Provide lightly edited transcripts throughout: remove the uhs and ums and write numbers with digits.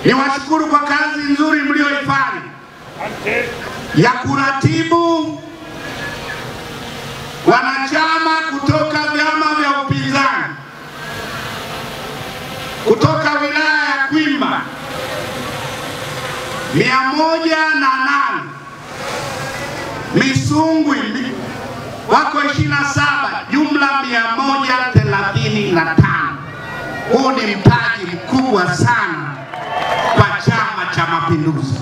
Niwashukuru kwa kazi nzuri mlioifanya ya kuratibu wanachama kutoka vyama vya upinzani kutoka wilaya ya Kwimba 108, Misungwi wako 27, jumla 135. Huu ni mtaji mkubwa sana kwa Chama cha Mapinduzi.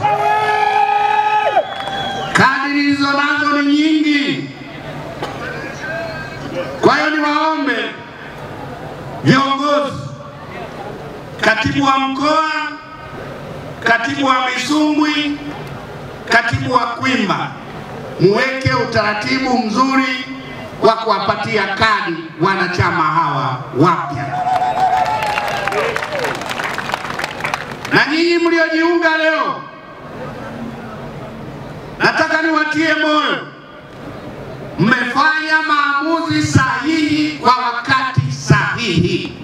Kadri hizo nazo ni nyingi. Kwa hiyo niwaombe viongozi, katibu wa mkoa, katibu wa Misungwi, katibu wa Kwimba, muweke utaratibu mzuri wa kuwapatia kadi wanachama hawa wapya. Na nyinyi mliojiunga leo, nataka niwatie moyo, mmefanya maamuzi sahihi kwa wakati sahihi.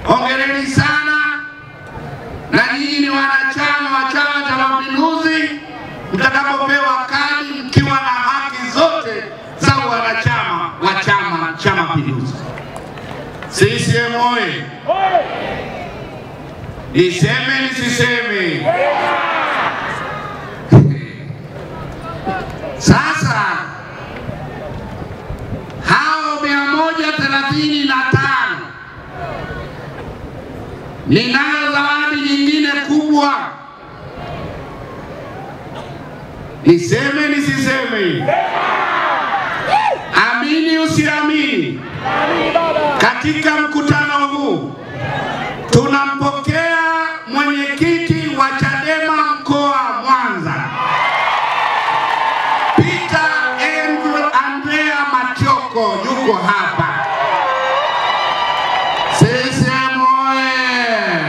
Hongereni sana, na nyinyi ni wanachama wa Chama cha Mapinduzi, mtakapopewa kadi mkiwa na haki zote za wanachama wa Chama cha Mapinduzi. CCM oye! Niseme nisiseme? Sasa hao 135, ninayo zawadi nyingine kubwa. Niseme nisiseme? Amini usiamini, katika mkutano huu tunampokea mwenyekiti wa Chadema mkoa Mwanza, Peter Andrea Matioko, yuko hapa. CCM oye!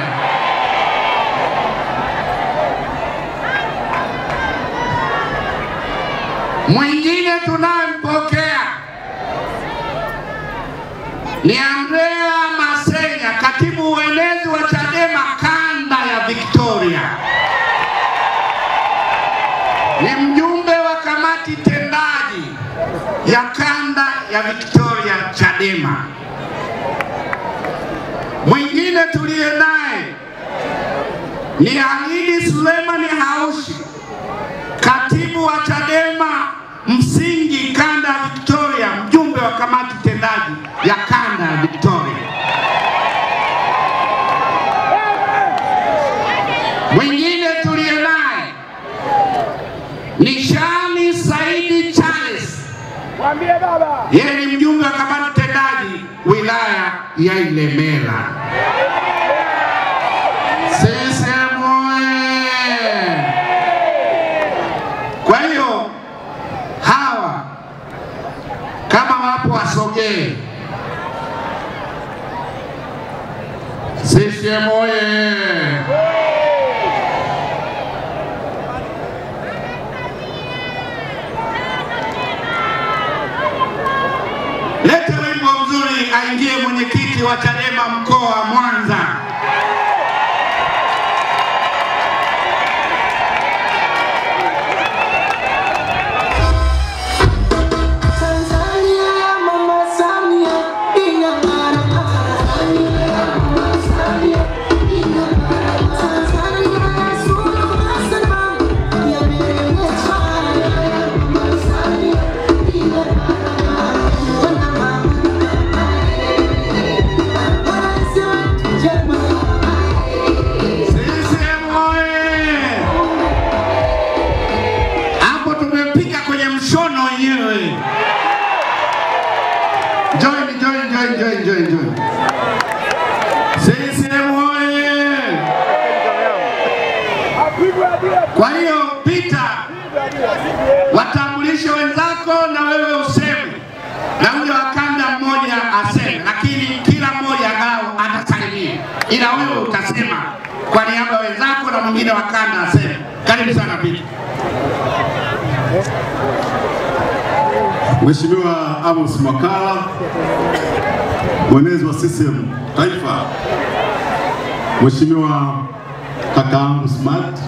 Mwingine tunayempokea ni Andrea Masenya, katibu uenezi wa Chadema kanda ya Victoria. Ni mjumbe wa kamati tendaji ya kanda ya Victoria Chadema. Mwingine tuliye naye ni Ahidi Suleiman Haushi, katibu wa Chadema msingi kanda ya Victoria, mjumbe wa kamati tendaji ya kanda ya Victoria. Mwingine tuliye naye ni Shani Saidi Charles, mwambie baba, yeye ni mjumbe wa kamati tendaji wilaya ya Ilemela. CCM oye! Kwa hiyo hawa kama wapo wasogee. CCM oye! Lete wimbo mzuri aingie mwenyekiti wa Chadema mkoa Mwanza. Join. CCM oye! Kwa hiyo Peter, watambulishe wenzako na wewe useme, na ule wakanda mmoja aseme, lakini kila mmoja ngao atasalimia, ila wewe utasema kwa niaba ya wenzako na mwingine wakanda aseme. Karibu sana Peter. Mheshimiwa Amos Makalla, mwenezi wa CCM Taifa, Mheshimiwa kakaangu Smart,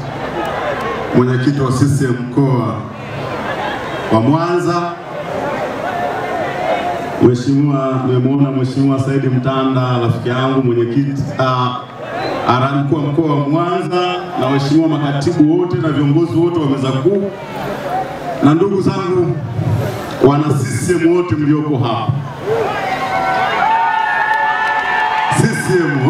mwenyekiti wa CCM mkoa wa Mwanza, nimemwona Mheshimiwa Saidi Mtanda, rafiki yangu mwenyekiti mkuu wa mkoa wa Mwanza, na waheshimiwa makatibu wote na viongozi wote wa meza kuu, na ndugu zangu wana CCM wote mlioko hapa. CCM